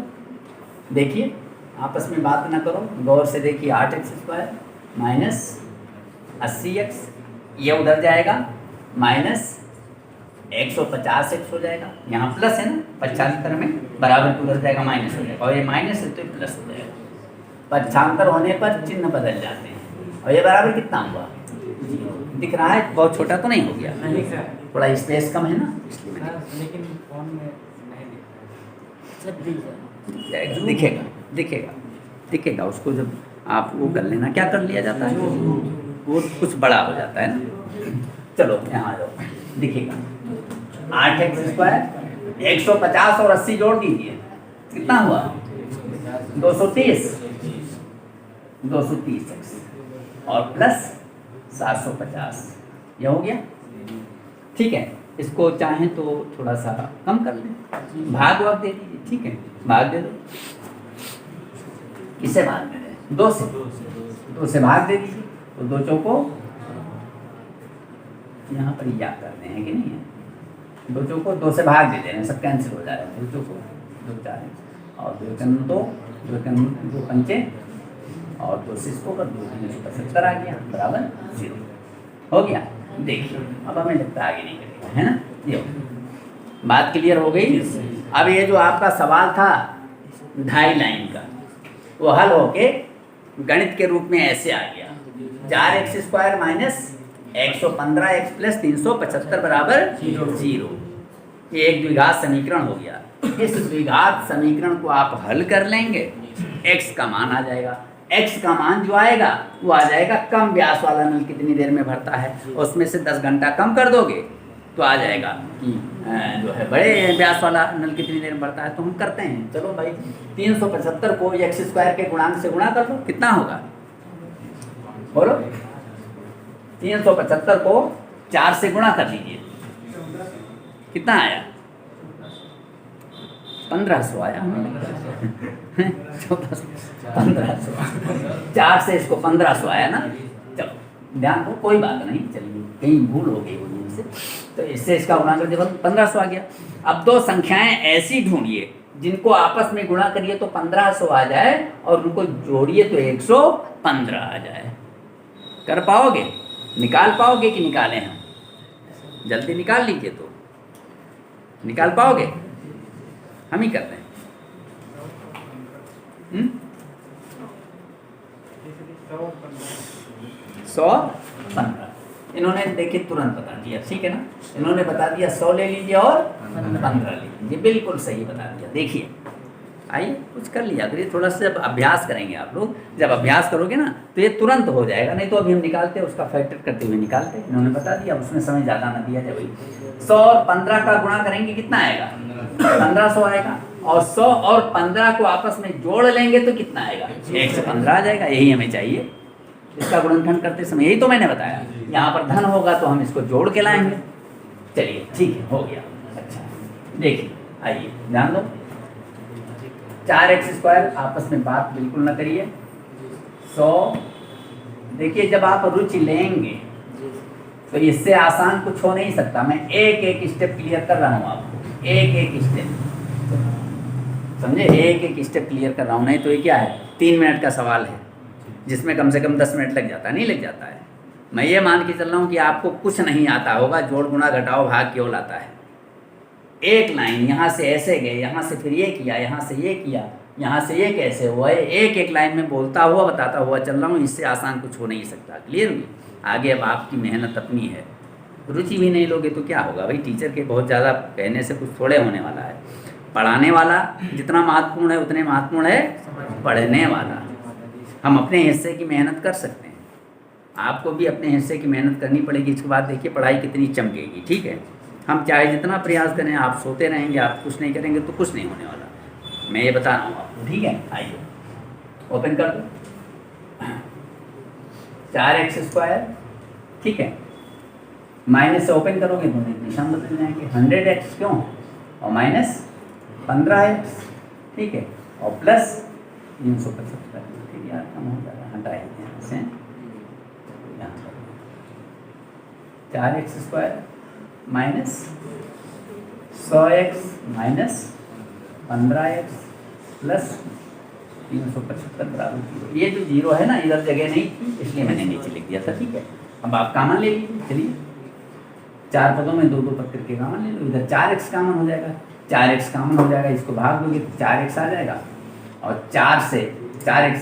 देखिए आपस में बात ना करो, गौर से देखिए। 8x स्क्वायर माइनस 80x, ये उधर जाएगा माइनस 150x हो जाएगा, यहाँ प्लस है ना 75 में, बराबर तो उधर जाएगा माइनस हो जाएगा, और ये माइनस है तो प्लस हो जाएगा। पक्षांतर होने पर चिन्ह बदल जाते हैं। और ये बराबर कितना हुआ, दिख रहा है? बहुत छोटा तो नहीं हो गया? थोड़ा स्पेस कम है ना, इसलिए लेकिन फोन में नहीं दिख रहा। दिखेगा दिखेगा दिखेगा उसको, जब आप वो कर लेना। क्या कर लिया जाता है, वो कुछ बड़ा हो जाता है ना। चलो यहाँ आ जाओ, दिखेगा 8x स्क्वायर 150 और 80 जोड़ दीजिए, कितना हुआ 230, 230x और प्लस 750, ये हो गया। ठीक है, इसको चाहें तो थोड़ा सा कम कर लें, भाग वाग दे दीजिए। ठीक है, भाग दे दो। किससे भाग दे दें? 2 से भाग दे दीजिए। तो 2 चौको यहाँ पर याद करते हैं कि नहीं है, 2 चौको 2 से भाग दे दे रहे हैं, सब कैंसिल हो जा रहे हैं। 2 चौको 2 4 और 2 कम 2, 2 पंचे और 2 से इसको कर 2 75 आ गया, बराबर 0 हो गया। देखिए अब हमें लगता है आगे नहीं करेगा, है ना। ये बात क्लियर हो गई। अब ये जो आपका सवाल था 2.5 लाइन का, वो हल होके गणित के रूप में ऐसे आ गया, 4x square minus 115x plus 375 बराबर 0। ये एक द्विघात समीकरण हो गया। इस द्विघात समीकरण को आप हल कर लेंगे, x का मान आ जाएगा। x का मान जो आएगा वो आ जाएगा, कम व्यास वाला नल कितनी देर में भरता है, उसमें से 10 घंटा कम कर दोगे तो आ जाएगा कि जो है बड़े व्यास वाला नल कितनी देर में भरता है। तो हम करते हैं, चलो भाई 375 को x स्क्वायर के गुणांक से गुणा कर लो, कितना होगा बोलो। 375 को 4 से गुणा कर लीजिए, कितना आया 1500 आया। 1500, 4 से इसको 1500 आया ना। चलो ध्यान दो, कोई बात नहीं, चलिए कहीं भूल हो गई होगी इससे, तो इससे इसका गुणांक जब 1500 आ गया। अब 2 संख्याएं ऐसी ढूंढिए जिनको आपस में गुणा करिए तो 1500 आ जाए और उनको जोड़िए तो 115 आ जाए। कर पाओगे, निकाल पाओगे कि निकालें हम? जल्दी निकाल लीजिए, तो निकाल पाओगे? हम ही करते हैं। 115 इन्होंने देखिए तुरंत बता दिया, ठीक है ना। इन्होंने बता दिया 100 ले लीजिए और 15 ले लीजिए, बिल्कुल सही बता दिया। देखिए आइए कुछ कर लिया करिए, थोड़ा सा जब अभ्यास करेंगे आप लोग, जब अभ्यास करोगे ना तो ये तुरंत हो जाएगा। नहीं तो अभी हम निकालते उसका फैक्टर करते हुए निकालते, इन्होंने बता दिया, उसमें समय ज़्यादा ना दिया जाए। 100 और 15 का गुणा करेंगे कितना आएगा 1500 आएगा, और 100 और 15 को आपस में जोड़ लेंगे तो कितना आएगा 115 आ जाएगा। यही हमें चाहिए इसका गुणनखंड करते समय, यही तो मैंने बताया। यहाँ पर धन होगा तो हम इसको जोड़ के लाएंगे। चलिए ठीक है, हो गया। अच्छा देखिए आइए ध्यान दो, 4x स्क्वायर आपस में बात बिल्कुल ना करिए। 100 देखिए जब आप रुचि लेंगे तो इससे आसान कुछ हो नहीं सकता। मैं एक एक स्टेप क्लियर कर रहा हूँ आपको, एक एक स्टेप समझे, एक एक स्टेप क्लियर कर रहा हूँ। नहीं तो ये क्या है 3 मिनट का सवाल है जिसमें कम से कम 10 मिनट लग जाता है, नहीं लग जाता है। मैं ये मान के चल रहा हूँ कि आपको कुछ नहीं आता होगा, जोड़ गुणा घटाओ भाग केवल आता है। एक लाइन यहाँ से ऐसे गए, यहाँ से फिर ये किया, यहाँ से ये किया, यहाँ से ये कैसे हुआ, एक एक लाइन में बोलता हुआ बताता हुआ चल रहा हूँ। इससे आसान कुछ हो नहीं सकता। क्लियर हुई? आगे अब आपकी मेहनत अपनी है, रुचि भी नहीं लोगे तो क्या होगा भाई। टीचर के बहुत ज़्यादा कहने से कुछ थोड़े होने वाला है। पढ़ाने वाला जितना महत्वपूर्ण है उतने महत्वपूर्ण है पढ़ने वाला। हम अपने हिस्से की मेहनत कर सकते हैं, आपको भी अपने हिस्से की मेहनत करनी पड़ेगी। इसके बाद देखिए पढ़ाई कितनी चमकेगी, ठीक है। हम चाहे जितना प्रयास करें, आप सोते रहेंगे, आप कुछ नहीं करेंगे तो कुछ नहीं होने वाला, मैं ये बता रहा हूँ आपको, ठीक है। आइए ओपन कर दो, 4x², ठीक है। माइनस से ओपन करोगे तो निशान बदल जाएंगे, 100x क्यों और माइनस 15x, ठीक है, और प्लस 375, फिर यार कम हो जाएगा, हटाएंगे यहाँ से, 4x² minus 100x minus 15x plus 375 बराबर 0। ये जो 0 है ना, इधर जगह नहीं थी इसलिए मैंने नीचे लिख दिया था, ठीक है। अब आप कॉमन ले लीजिए, चलिए 4 पदों में 2 2 पद करके कॉमन ले लो। इधर 4x कॉमन हो जाएगा, 4x कॉमन हो जाएगा, इसको भाग दोगे तो 4x आ जाएगा, और 4x से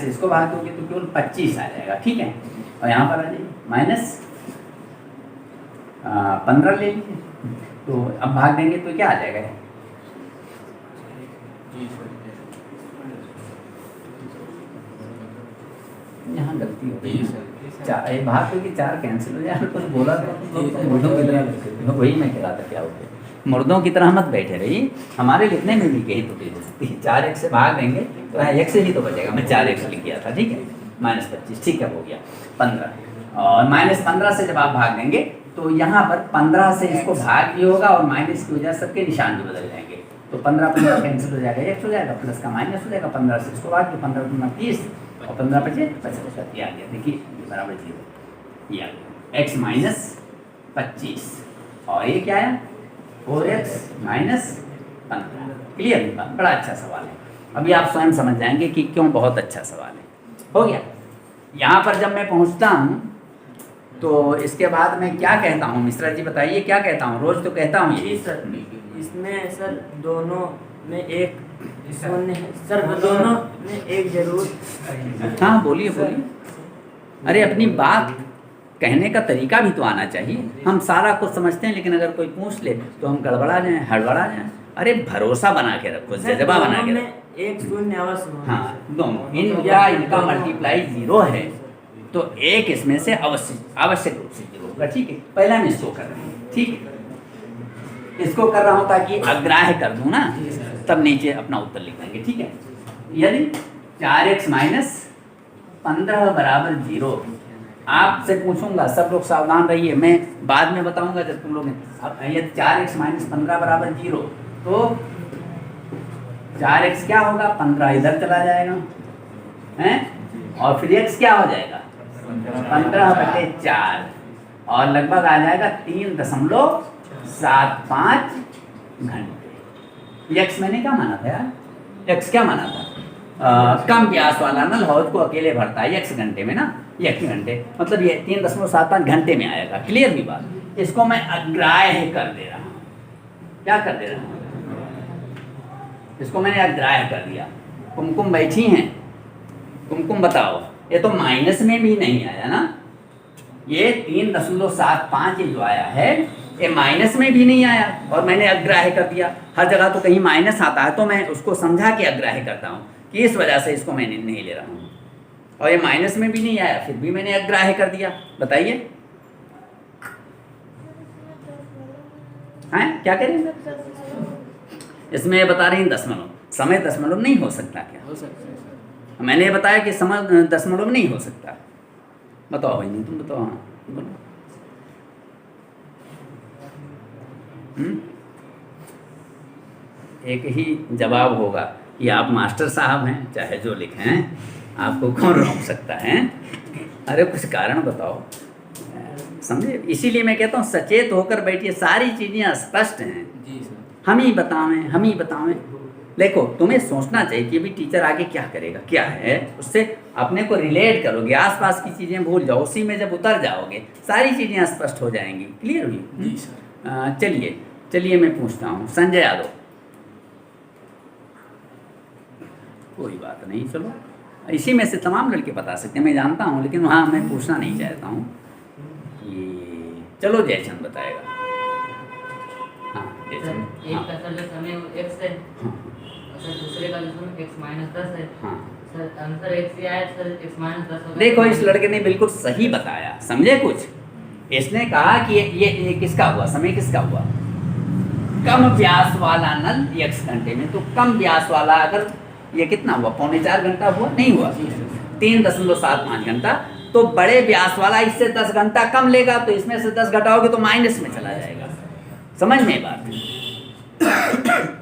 इसको भाग दोगे तो केवल 25 आ जाएगा, ठीक है। और यहाँ पर आ जाइए माइनस 15 ले लीजिए, तो अब भाग देंगे तो क्या आ जाएगा, यहाँ गलती हो गई, चार भाग क्योंकि 4 कैंसिल हो जाए, कुछ बोला तो मुर्दों की तरह, वही मैं कह रहा था क्या हो गया, मुर्दों की तरह मत बैठे रहिए, हमारे लिखने में भी कहीं तो हो सकती है। 4x से भाग देंगे तो यहाँ x से ही तो बचेगा, मैं 4x लिख गया था, ठीक है, -25, ठीक है, हो गया 15, और -15 से जब आप भाग देंगे तो यहाँ पर 15 से इसको भाग भी होगा और माइनस की वजह सबके निशान भी बदल जाएंगे, तो 15 कैंसिल हो जाएगा, x हो जाएगा, प्लस का माइनस हो जाएगा, 15 से इसको भाग दो, 15 × 30 और 15 × 25, ये आ गया, देखिए बराबर 0, ये आ गया x माइनस 25, और ये क्या है 4x माइनस 15। क्लियर, बड़ा अच्छा सवाल है, अभी आप स्वयं समझ जाएंगे कि क्यों बहुत अच्छा सवाल है। हो गया, यहाँ पर जब मैं पहुँचता हूँ तो इसके बाद मैं क्या कहता हूँ, मिश्रा जी बताइए क्या कहता हूँ, रोज तो कहता हूँ जी सर, इसमें सर दोनों में एक शून्य है सर, दोनों में एक जरूर। हाँ बोलिए बोलिए, अरे अपनी बात कहने का तरीका भी तो आना चाहिए। हम सारा कुछ समझते हैं लेकिन अगर कोई पूछ ले तो हम गड़बड़ा जाएं, हड़बड़ा जाएं। अरे भरोसा बना के रखो, जज्बा बना के रखो। एक शून्य अवश्य होना। हाँ दोनों, इनका मल्टीप्लाई 0 है तो एक इसमें से आवश्यक रूप से 0 होगा, ठीक है। पहला मैं इसको कर रहा हूँ, ठीक है, इसको कर रहा हूँ ताकि अग्राह्य कर दूँ ना, तब नीचे अपना उत्तर लिख देंगे, ठीक है। यदि 4x माइनस 15 बराबर 0, आपसे पूछूंगा, सब लोग सावधान रहिए, मैं बाद में बताऊंगा जब तुम लोग, अब यदि 4x माइनस 15 बराबर 0 तो 4x क्या होगा, 15 इधर चला जाएगा हैं, और फिर x क्या हो जाएगा 15/4, और लगभग आ जाएगा 3.75 घंटे। x मैंने क्या माना था यार, x क्या माना था, कम व्यास वाला नल हौज को अकेले भरता है x घंटे में ना, ये 1 घंटे, मतलब ये 3.75 घंटे में आएगा। क्लियर भी बात, इसको मैं अग्राह्य कर दे रहा हूँ, क्या कर दे रहा हूँ, इसको मैंने अग्राह्य कर दिया। कुमकुम बैठी हैं, कुमकुम बताओ, ये तो माइनस में भी नहीं आया ना, ये 3.75 ये जो आया है ये माइनस में भी नहीं आया, और मैंने अग्राह्य कर दिया। हर जगह तो कहीं माइनस आता है तो मैं उसको समझा के अग्राह्य करता हूँ कि इस वजह से इसको मैं नहीं ले रहा हूँ, और ये माइनस में भी नहीं आया फिर भी मैंने अग्राह्य कर दिया। बताइए हैं क्या करेंगे, इसमें ये बता रही हैं दशमलव, समय दशमलव नहीं हो सकता क्या, हो सकता है सर। मैंने ये बताया कि समय दशमलव नहीं हो सकता। बताओ भाई, नहीं तुम बताओ, हाँ बोलो। एक ही जवाब होगा कि आप मास्टर साहब हैं, चाहे जो लिखें हैं, आपको कौन रोक सकता है। अरे कुछ कारण बताओ, समझे, इसीलिए मैं कहता हूँ सचेत होकर बैठिए, सारी चीज़ें स्पष्ट हैं, जी सर, हम ही बतावें। देखो तुम्हें सोचना चाहिए कि अभी टीचर आगे क्या करेगा, क्या है, उससे अपने को रिलेट करोगे, आसपास की चीज़ें भूल जाओ, उसी में जब उतर जाओगे सारी चीज़ें स्पष्ट हो जाएंगी। क्लियर हुई? जी सर। चलिए मैं पूछता हूँ, संजय यादव। कोई बात नहीं, चलो इसी में से तमाम लड़के बता सकते हैं, मैं जानता हूँ, लेकिन वहाँ मैं पूछना नहीं चाहता हूँ कि चलो जयचंद बताएगा। हाँ सर एक हाँ का सर जो समय वो x है हाँ और सर दूसरे का जो समय x माइनस 10 है। हाँ। सर आंसर x ही आया सर x माइनस 10 होगा। देखो इस लड़के ने बिल्कुल सही बताया, समझे कुछ। इसने कहा कि ये किसका हुआ, समय किसका हुआ, कम व्यास वाला नल x घंटे में। तो कम व्यास वाला अगर ये कितना हुआ, 3.25 घंटा हुआ, नहीं हुआ, 3.75 घंटा। तो बड़े व्यास वाला इससे 10 घंटा कम लेगा, तो इसमें से 10 घटाओगे तो माइनस में चला जाएगा। समझ में बात।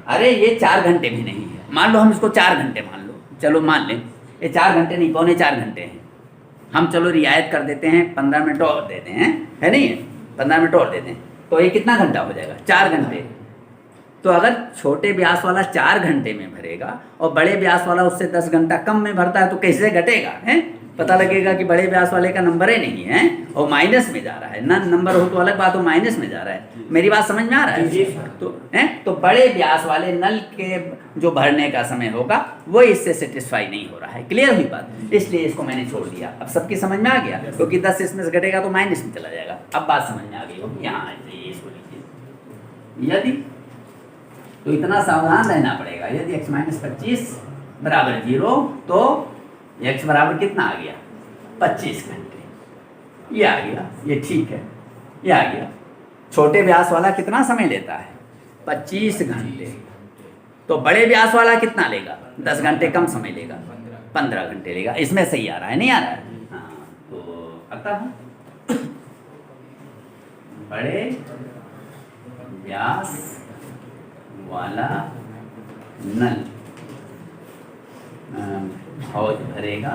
अरे ये 4 घंटे भी नहीं है, मान लो हम इसको 4 घंटे मान लो, चलो मान लें ये 4 घंटे नहीं, 3.25 घंटे हैं। हम चलो रियायत कर देते हैं, 15 मिनट और देते हैं, है नहीं, 15 मिनट और देते हैं, तो ये कितना घंटा हो जाएगा, 4 घंटे। तो अगर छोटे व्यास वाला 4 घंटे में भरेगा और बड़े व्यास वाला उससे 10 घंटा कम में भरता है, तो कैसे घटेगा, है पता लगेगा कि बड़े व्यास वाले का नंबर ही नहीं है और माइनस में जा रहा है ना। नंबर हो तो अलग बात हो, माइनस में जा रहा है। मेरी बात समझ में आ रहा है। तो बड़े व्यास वाले नल के जो भरने का समय होगा वो इससे सेटिस्फाई नहीं हो रहा है। क्लियर हुई बात, इसलिए इसको मैंने छोड़ दिया। अब सबकी समझ में आ गया, क्योंकि 10 इसमें से घटेगा तो माइनस में चला जाएगा। अब बात समझ में आ गई होगी। यहाँ इसको लिखिए, यदि तो इतना सावधान रहना पड़ेगा, यदि x माइनस 25 बराबर 0 तो x बराबर कितना आ गया, 25 घंटे। ये आ गया, ये ठीक है, ये आ गया। छोटे व्यास वाला कितना समय लेता है, 25 घंटे। तो बड़े व्यास वाला कितना लेगा, 10 घंटे कम समय लेगा, 15 घंटे लेगा। इसमें सही आ रहा है, नहीं आ रहा है? हाँ, तो आता है बड़े व्यास वाला नल हौज भरेगा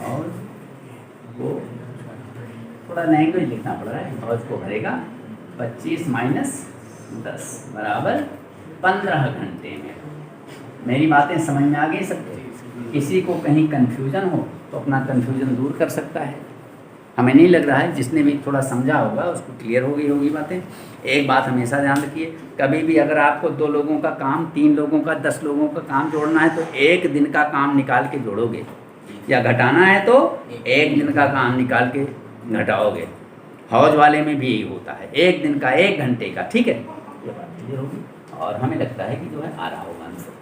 और वो थोड़ा लैंग्वेज लिखना पड़ रहा है, हौज को भरेगा 25 माइनस 10 बराबर 15 घंटे में। मेरी बातें समझ में आ गई सबको? किसी को कहीं कन्फ्यूजन हो तो अपना कन्फ्यूजन दूर कर सकता है। हमें नहीं लग रहा है, जिसने भी थोड़ा समझा होगा उसको क्लियर हो गई होगी बातें। एक बात हमेशा ध्यान रखिए, कभी भी अगर आपको 2 लोगों का काम, 3 लोगों का, 10 लोगों का काम जोड़ना है तो 1 दिन का काम निकाल के जोड़ोगे, या घटाना है तो 1 दिन का काम निकाल के घटाओगे। हौज वाले में भी यही होता है, 1 दिन का, 1 घंटे का। ठीक है, ये बात क्लियर होगी और हमें लगता है कि जो है आ रहा होगा आंसर।